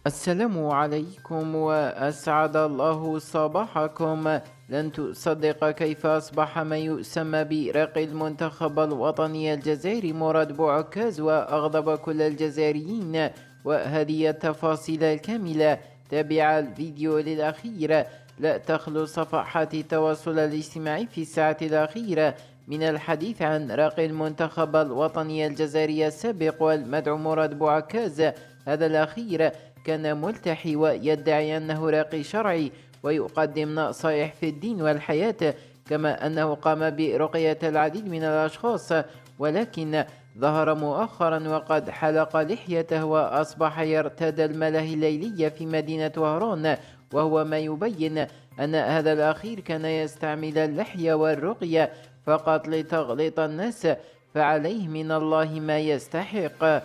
السلام عليكم وأسعد الله صباحكم. لن تصدق كيف أصبح ما يسمى برقي المنتخب الوطني الجزائري مراد بوعكاز وأغضب كل الجزائريين، وهذه التفاصيل الكاملة تابع الفيديو للأخير. لا تخلو صفحات التواصل الاجتماعي في الساعة الأخيرة من الحديث عن راقي المنتخب الوطني الجزائري السابق والمدعو مراد بوعكاز. هذا الأخير كان ملتحي ويدعي أنه راقي شرعي ويقدم نصائح في الدين والحياة، كما أنه قام برقية العديد من الأشخاص، ولكن ظهر مؤخرا وقد حلق لحيته وأصبح يرتدى الملاهي الليلية في مدينة وهران، وهو ما يبين أن هذا الأخير كان يستعمل اللحية والرقية فقط لتغليط الناس، فعليه من الله ما يستحق.